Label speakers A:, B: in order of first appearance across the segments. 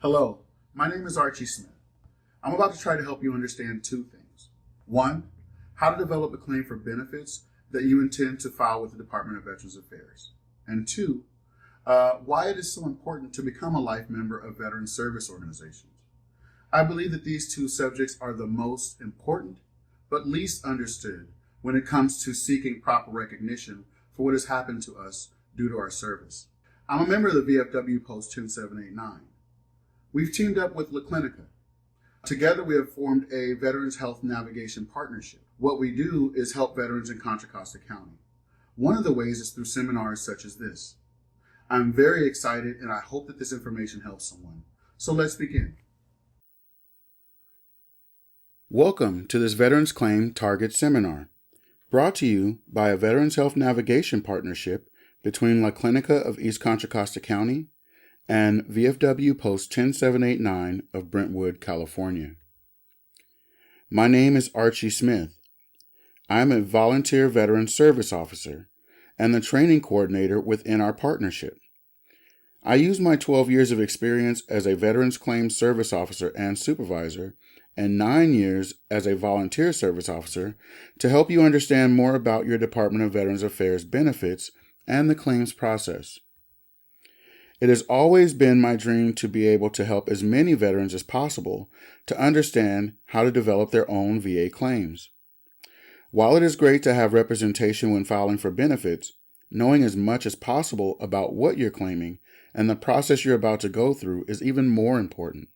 A: Hello, my name is Archie Smith. I'm about to try to help you understand two things. One, how to develop a claim for benefits that you intend to file with the Department of Veterans Affairs. And two, why it is so important to become a life member of veteran service organizations. I believe that these two subjects are the most important but least understood when it comes to seeking proper recognition for what has happened to us due to our service. I'm a member of the VFW Post 10789. We've teamed up with La Clinica. Together we have formed a Veterans Health Navigation Partnership. What we do is help veterans in Contra Costa County. One of the ways is through seminars such as this. I'm very excited and I hope that this information helps someone. So let's begin. Welcome to this Veterans Claim Target Seminar, brought to you by a Veterans Health Navigation Partnership between La Clinica of East Contra Costa County and VFW Post 10789 of Brentwood, California. My name is Archie Smith. I am a volunteer veteran service officer and the training coordinator within our partnership. I use my 12 years of experience as a Veterans Claims Service Officer and Supervisor and 9 years as a volunteer service officer to help you understand more about your Department of Veterans Affairs benefits and the claims process. It has always been my dream to be able to help as many veterans as possible to understand how to develop their own VA claims. While it is great to have representation when filing for benefits, knowing as much as possible about what you're claiming and the process you're about to go through is even more important.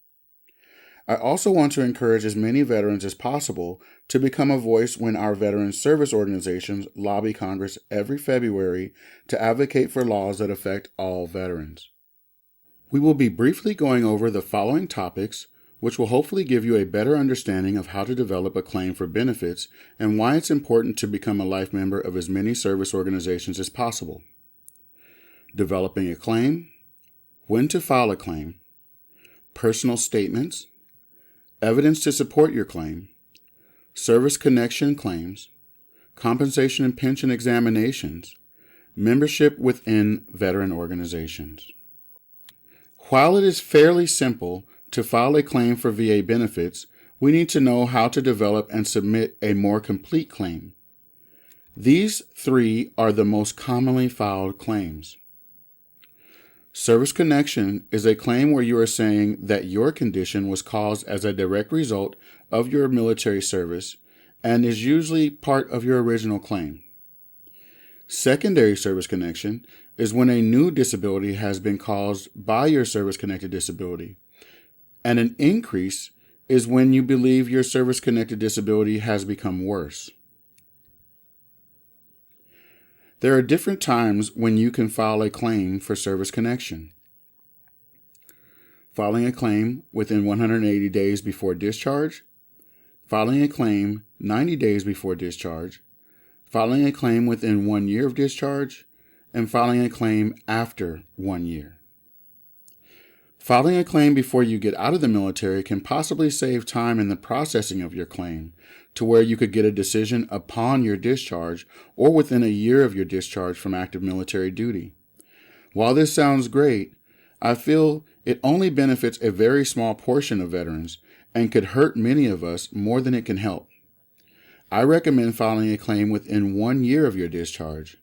A: I also want to encourage as many veterans as possible to become a voice when our veteran service organizations lobby Congress every February to advocate for laws that affect all veterans. We will be briefly going over the following topics, which will hopefully give you a better understanding of how to develop a claim for benefits and why it's important to become a life member of as many service organizations as possible. Developing a claim, when to file a claim, personal statements, evidence to support your claim, service connection claims, compensation and pension examinations, membership within veteran organizations. While it is fairly simple to file a claim for VA benefits, we need to know how to develop and submit a more complete claim. These three are the most commonly filed claims. Service connection is a claim where you are saying that your condition was caused as a direct result of your military service and is usually part of your original claim. Secondary service connection is when a new disability has been caused by your service-connected disability, and an increase is when you believe your service-connected disability has become worse. There are different times when you can file a claim for service connection. Filing a claim within 180 days before discharge, filing a claim 90 days before discharge, filing a claim within 1 year of discharge, and filing a claim after 1 year. Filing a claim before you get out of the military can possibly save time in the processing of your claim to where you could get a decision upon your discharge or within a year of your discharge from active military duty. While this sounds great, I feel it only benefits a very small portion of veterans and could hurt many of us more than it can help. I recommend filing a claim within 1 year of your discharge.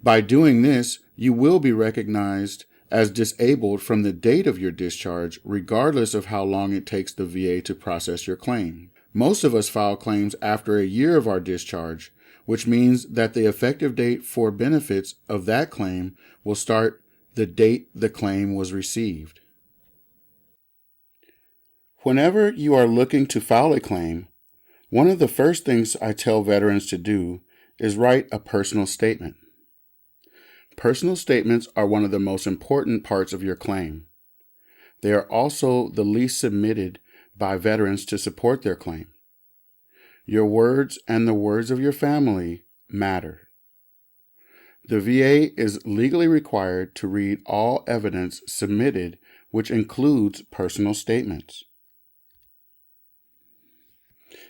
A: By doing this, you will be recognized as disabled from the date of your discharge, regardless of how long it takes the VA to process your claim. Most of us file claims after a year of our discharge, which means that the effective date for benefits of that claim will start the date the claim was received. Whenever you are looking to file a claim, one of the first things I tell veterans to do is write a personal statement. Personal statements are one of the most important parts of your claim. They are also the least submitted by veterans to support their claim. Your words and the words of your family matter. The VA is legally required to read all evidence submitted, which includes personal statements.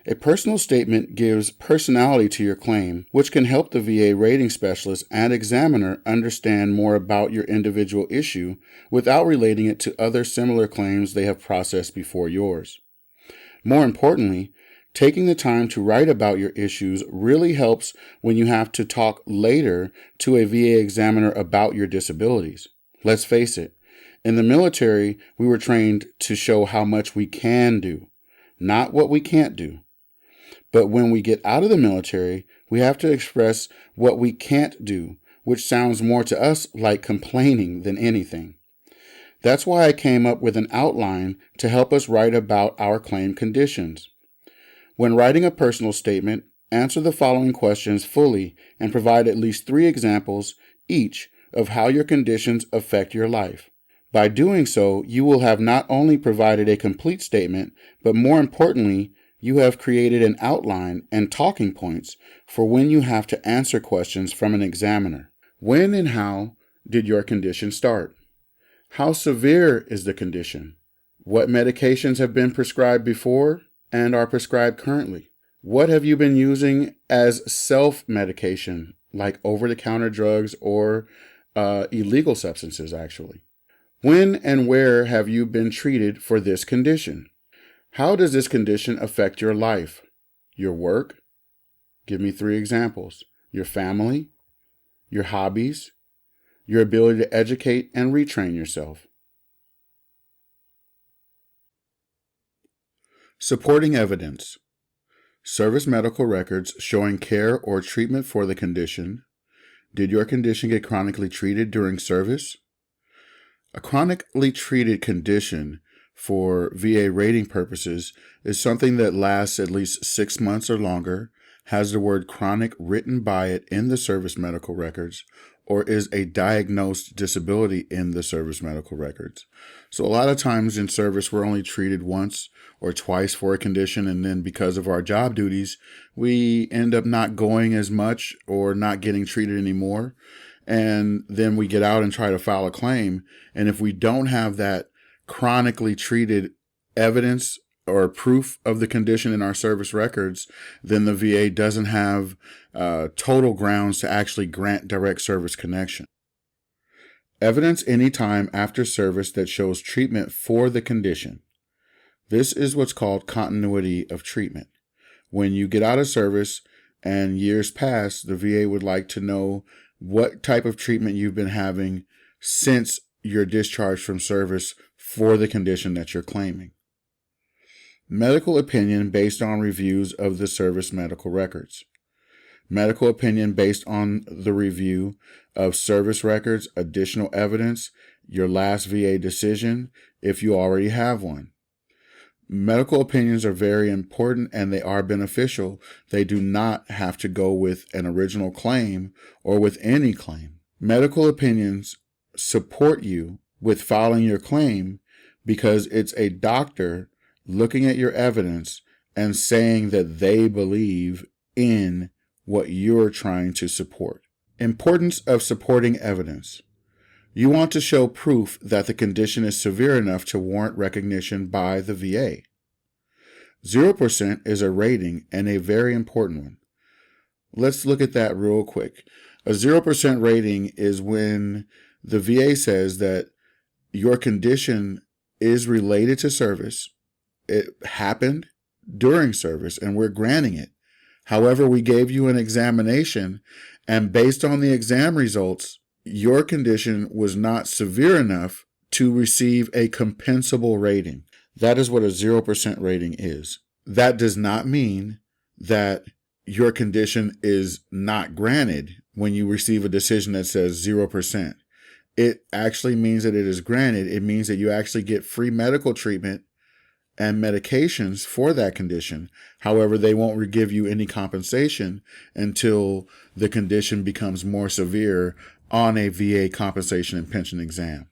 A: A personal statement gives personality to your claim, which can help the VA rating specialist and examiner understand more about your individual issue without relating it to other similar claims they have processed before yours. More importantly, taking the time to write about your issues really helps when you have to talk later to a VA examiner about your disabilities. Let's face it, in the military, we were trained to show how much we can do, not what we can't do. But when we get out of the military, we have to express what we can't do, which sounds more to us like complaining than anything. That's why I came up with an outline to help us write about our claim conditions. When writing a personal statement, answer the following questions fully and provide at least 3 examples each of how your conditions affect your life. By doing so, you will have not only provided a complete statement, but more importantly, you have created an outline and talking points for when you have to answer questions from an examiner. When and how did your condition start? How severe is the condition? What medications have been prescribed before and are prescribed currently? What have you been using as self-medication, like over-the-counter drugs or illegal substances, actually? When and where have you been treated for this condition? How does this condition affect your life? Your work? Give me 3 examples. Your family? Your hobbies? Your ability to educate and retrain yourself. Supporting evidence. Service medical records showing care or treatment for the condition. Did your condition get chronically treated during service? A chronically treated condition for VA rating purposes is something that lasts at least 6 months or longer, has the word chronic written by it in the service medical records, or is a diagnosed disability in the service medical records. So a lot of times in service, we're only treated once or twice for a condition, and then because of our job duties, we end up not going as much or not getting treated anymore. And then we get out and try to file a claim. And if we don't have that chronically treated evidence or proof of the condition in our service records, then the VA doesn't have total grounds to actually grant direct service connection. Evidence any time after service that shows treatment for the condition. This is what's called continuity of treatment. When you get out of service and years pass, the VA would like to know what type of treatment you've been having since your discharge from service for the condition that you're claiming. Medical opinion based on reviews of the service medical records. Medical opinion based on the review of service records, additional evidence, your last VA decision, if you already have one. Medical opinions are very important and they are beneficial. They do not have to go with an original claim or with any claim. Medical opinions support you with filing your claim because it's a doctor looking at your evidence and saying that they believe in what you're trying to support. Importance of supporting evidence. You want to show proof that the condition is severe enough to warrant recognition by the VA. 0% is a rating and a very important one. Let's look at that real quick. A 0% rating is when the VA says that your condition is related to service. It happened during service and we're granting it. However, we gave you an examination and based on the exam results, your condition was not severe enough to receive a compensable rating. That is what a 0% rating is. That does not mean that your condition is not granted when you receive a decision that says 0%. It actually means that it is granted. It means that you actually get free medical treatment and medications for that condition. However, they won't give you any compensation until the condition becomes more severe on a VA compensation and pension exam.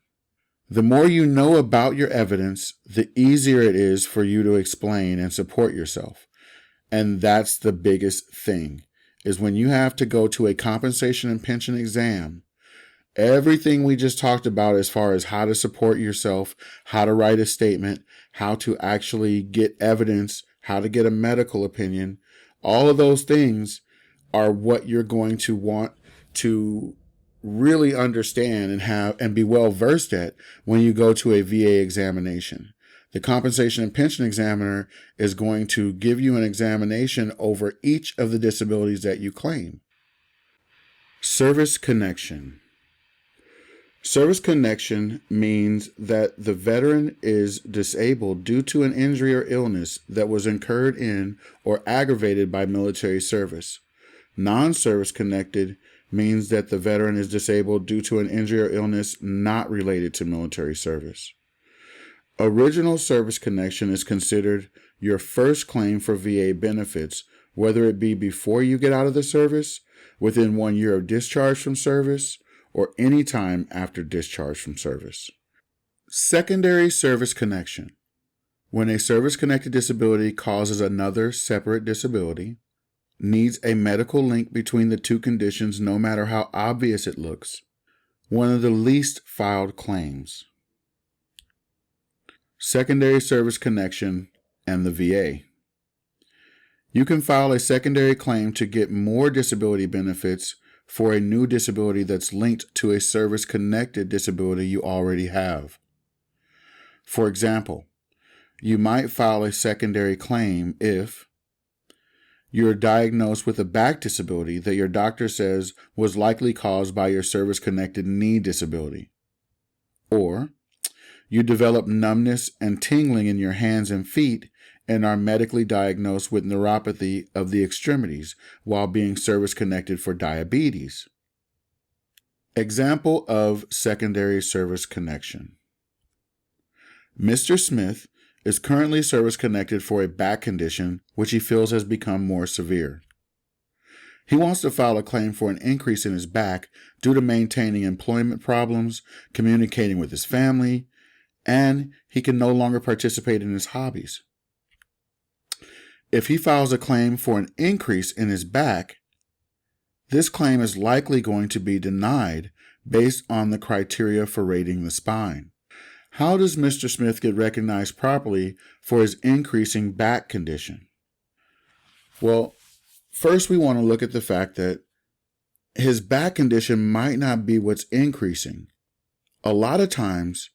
A: The more you know about your evidence, the easier it is for you to explain and support yourself. And that's the biggest thing, is when you have to go to a compensation and pension exam, everything we just talked about as far as how to support yourself, how to write a statement, how to actually get evidence how to get a medical opinion. All of those things are what you're going to want to really understand and be well versed at when you go to a VA examination. The compensation and pension examiner is going to give you an examination over each of the disabilities that you claim. Service connection. Service connection means that the veteran is disabled due to an injury or illness that was incurred in or aggravated by military service. Non-service connected means that the veteran is disabled due to an injury or illness not related to military service. Original service connection is considered your first claim for VA benefits, whether it be before you get out of the service, within 1 year of discharge from service, or any time after discharge from service. Secondary service connection. When a service-connected disability causes another separate disability, needs a medical link between the two conditions no matter how obvious it looks, one of the least filed claims. Secondary service connection and the VA. You can file a secondary claim to get more disability benefits for a new disability that's linked to a service-connected disability you already have. For example, you might file a secondary claim if you're diagnosed with a back disability that your doctor says was likely caused by your service-connected knee disability, or you develop numbness and tingling in your hands and feet and are medically diagnosed with neuropathy of the extremities while being service-connected for diabetes. Example of secondary service connection. Mr. Smith is currently service-connected for a back condition which he feels has become more severe. He wants to file a claim for an increase in his back due to maintaining employment problems, communicating with his family, and he can no longer participate in his hobbies. If he files a claim for an increase in his back, this claim is likely going to be denied based on the criteria for rating the spine. How does Mr. Smith get recognized properly for his increasing back condition? Well, first we want to look at the fact that his back condition might not be what's increasing. A lot of times,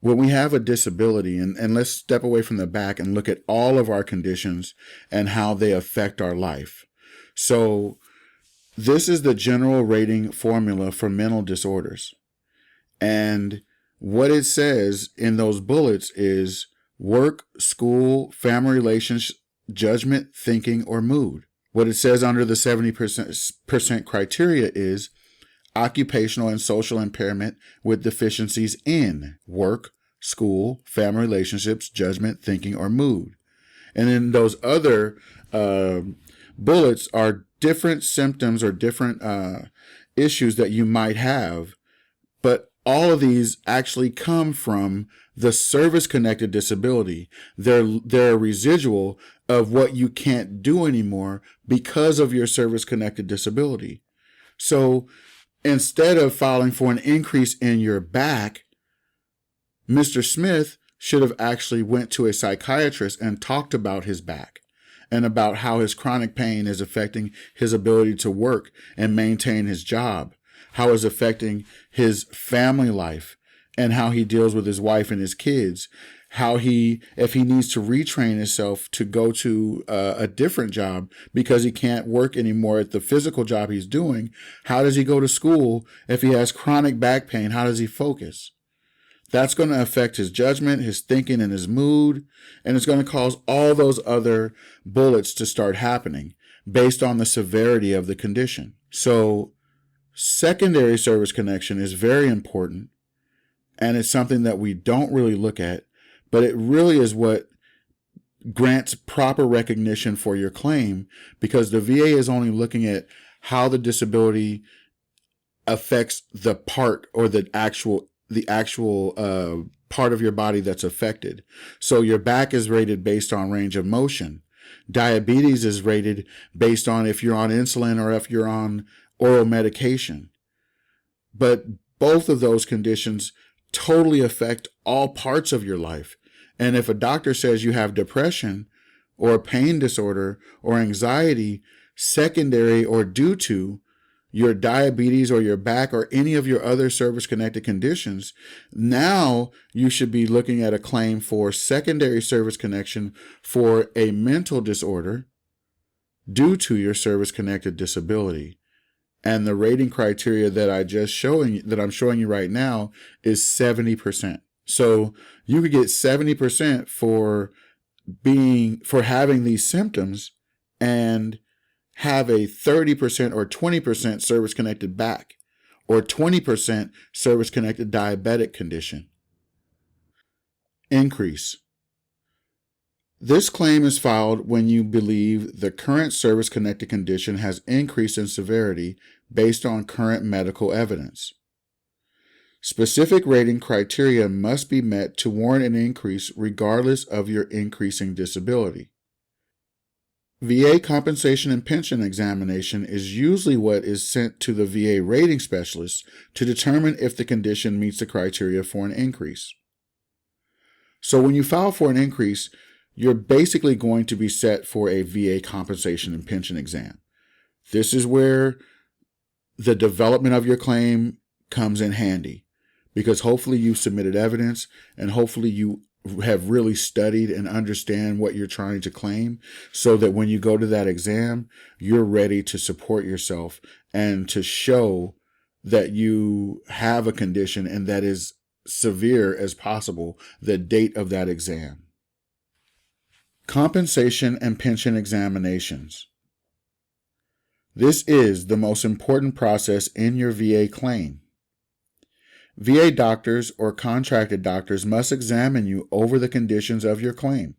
A: when we have a disability, and let's step away from the back and look at all of our conditions and how they affect our life. So this is the general rating formula for mental disorders. And what it says in those bullets is work, school, family relations, judgment, thinking, or mood. What it says under the 70% criteria is occupational and social impairment with deficiencies in work, school, family relationships, judgment, thinking, or mood. And then those other bullets are different symptoms or different issues that you might have, but all of these actually come from the service-connected disability. They're a residual of what you can't do anymore because of your service-connected disability. So instead of filing for an increase in your back, Mr. Smith should have actually went to a psychiatrist and talked about his back and about how his chronic pain is affecting his ability to work and maintain his job, how it's affecting his family life, and how he deals with his wife and his kids, how if he needs to retrain himself to go to a different job because he can't work anymore at the physical job he's doing. How does he go to school if he has chronic back pain? How does he focus? That's going to affect his judgment, his thinking, and his mood, and it's going to cause all those other bullets to start happening based on the severity of the condition. So secondary service connection is very important, and it's something that we don't really look at, but it really is what grants proper recognition for your claim, because the VA is only looking at how the disability affects the part or the actual part of your body that's affected. So your back is rated based on range of motion. Diabetes is rated based on if you're on insulin or if you're on oral medication. But both of those conditions totally affect all parts of your life. And if a doctor says you have depression, or a pain disorder or anxiety secondary or due to your diabetes or your back or any of your other service-connected conditions, now you should be looking at a claim for secondary service connection for a mental disorder due to your service-connected disability. And the rating criteria that I'm showing you right now is 70%. So you could get 70% for having these symptoms and have a 30% or 20% service-connected back or 20% service-connected diabetic condition. Increase. This claim is filed when you believe the current service-connected condition has increased in severity based on current medical evidence. Specific rating criteria must be met to warrant an increase regardless of your increasing disability. VA compensation and pension examination is usually what is sent to the VA rating specialist to determine if the condition meets the criteria for an increase. So when you file for an increase, you're basically going to be set for a VA compensation and pension exam. This is where the development of your claim comes in handy, because hopefully you've submitted evidence and hopefully you have really studied and understand what you're trying to claim, so that when you go to that exam, you're ready to support yourself and to show that you have a condition and that is severe as possible the date of that exam. Compensation and pension examinations. This is the most important process in your VA claim. VA doctors or contracted doctors must examine you over the conditions of your claim.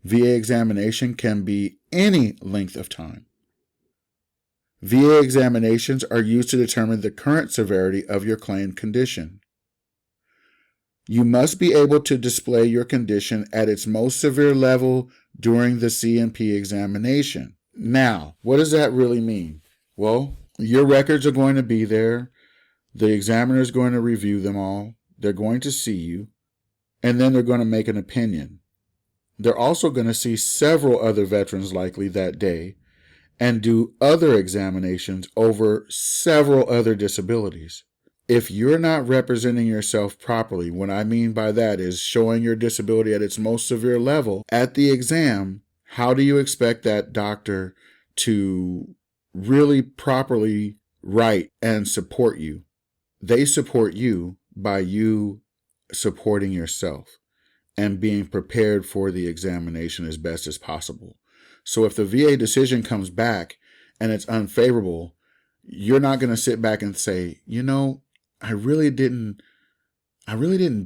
A: VA examination can be any length of time. VA examinations are used to determine the current severity of your claimed condition. You must be able to display your condition at its most severe level during the C&P examination. Now, what does that really mean? Well, your records are going to be there. The examiner is going to review them all. They're going to see you, and then they're going to make an opinion. They're also going to see several other veterans likely that day and do other examinations over several other disabilities. If you're not representing yourself properly, what I mean by that is showing your disability at its most severe level at the exam, how do you expect that doctor to really properly write and support you? They support you by you supporting yourself and being prepared for the examination as best as possible. So if the VA decision comes back and it's unfavorable, you're not going to sit back and say, I really didn't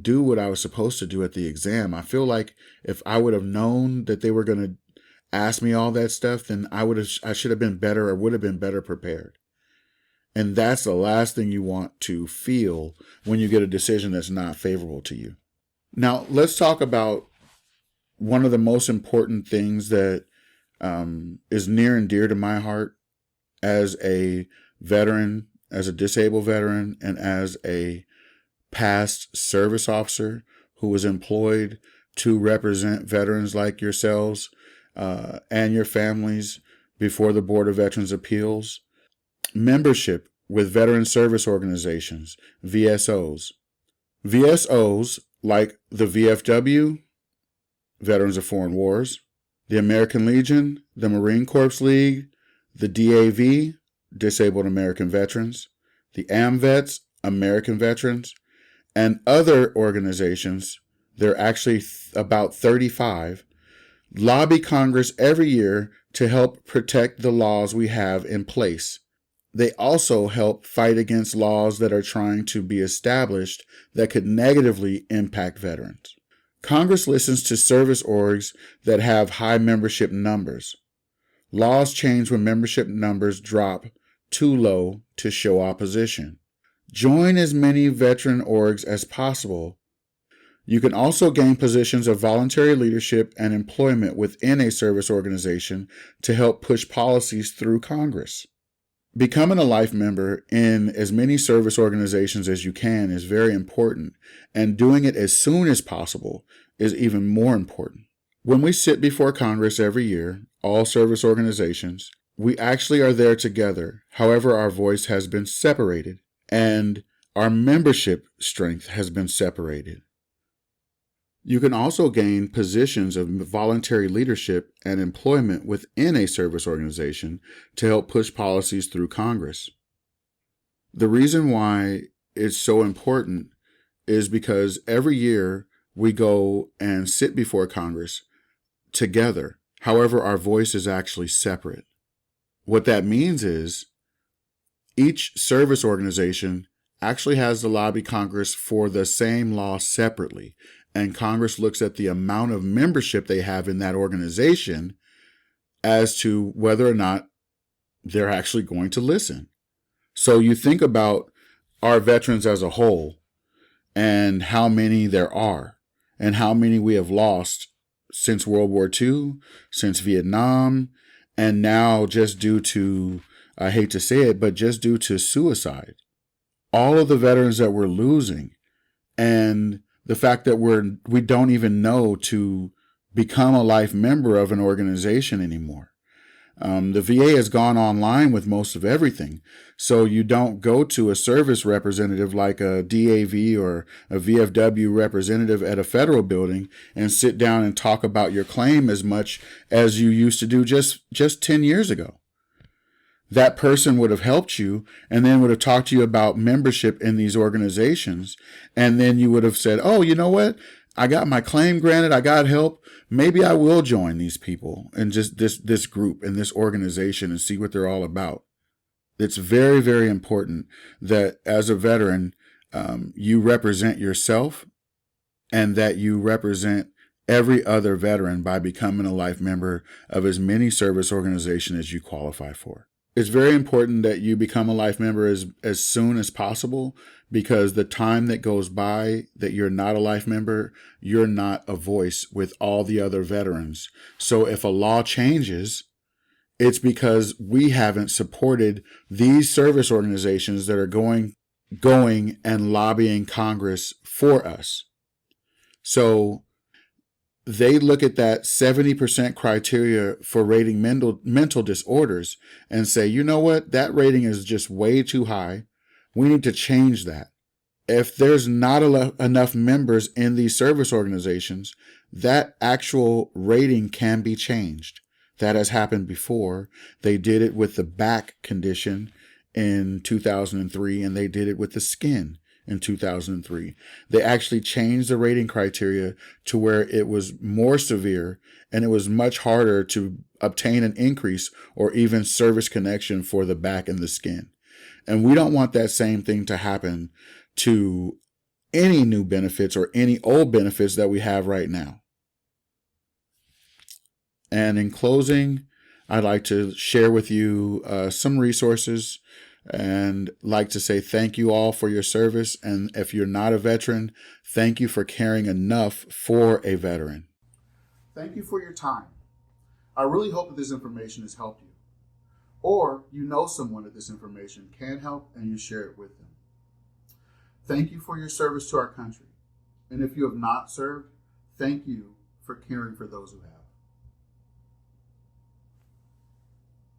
A: do what I was supposed to do at the exam. I feel like if I would have known that they were going to ask me all that stuff, then I should have been better or would have been better prepared. And that's the last thing you want to feel when you get a decision that's not favorable to you. Now, let's talk about one of the most important things that is near and dear to my heart as a veteran, as a disabled veteran, and as a past service officer who was employed to represent veterans like yourselves and your families before the Board of Veterans Appeals. Membership with veteran service organizations, VSOs. VSOs like the VFW, Veterans of Foreign Wars, the American Legion, the Marine Corps League, the DAV, Disabled American Veterans, the AMVETS, American Veterans, and other organizations, there are actually about 35, lobby Congress every year to help protect the laws we have in place. They also help fight against laws that are trying to be established that could negatively impact veterans. Congress listens to service orgs that have high membership numbers. Laws change when membership numbers drop too low to show opposition. Join as many veteran orgs as possible. You can also gain positions of voluntary leadership and employment within a service organization to help push policies through Congress. Becoming a life member in as many service organizations as you can is very important, and doing it as soon as possible is even more important. When we sit before Congress every year, all service organizations, we actually are there together. However, our voice has been separated and our membership strength has been separated. You can also gain positions of voluntary leadership and employment within a service organization to help push policies through Congress. The reason why it's so important is because every year we go and sit before Congress together. However, our voice is actually separate. What that means is each service organization actually has to lobby Congress for the same law separately. And Congress looks at the amount of membership they have in that organization as to whether or not they're actually going to listen. So you think about our veterans as a whole and how many there are and how many we have lost since World War II, since Vietnam, and now just due to, I hate to say it, but just due to suicide. All of the veterans that we're losing and the fact that we don't even know to become a life member of an organization anymore. The VA has gone online with most of everything. So you don't go to a service representative like a DAV or a VFW representative at a federal building and sit down and talk about your claim as much as you used to do just 10 years ago. That person would have helped you and then would have talked to you about membership in these organizations. And then you would have said, oh, you know what? I got my claim granted. I got help. Maybe I will join these people and just this group and this organization and see what they're all about. It's very, very important that as a veteran, you represent yourself and that you represent every other veteran by becoming a life member of as many service organizations as you qualify for. It's very important that you become a life member as soon as possible, because the time that goes by that you're not a life member, you're not a voice with all the other veterans. So if a law changes, it's because we haven't supported these service organizations that are going and lobbying Congress for us. So they look at that 70% criteria for rating mental disorders and say, you know what, that rating is just way too high. We need to change that. If there's not enough members in these service organizations, that actual rating can be changed. That has happened before. They did it with the back condition in 2003, and they did it with the skin in 2003. They actually changed the rating criteria to where it was more severe and it was much harder to obtain an increase or even service connection for the back and the skin. And we don't want that same thing to happen to any new benefits or any old benefits that we have right now. And in closing, I'd like to share with you some resources and like to say thank you all for your service. And if you're not a veteran, thank you for caring enough for a veteran. Thank you for your time. I really hope that this information has helped you. Or you know someone that this information can help and you share it with them. Thank you for your service to our country. And if you have not served, thank you for caring for those who have.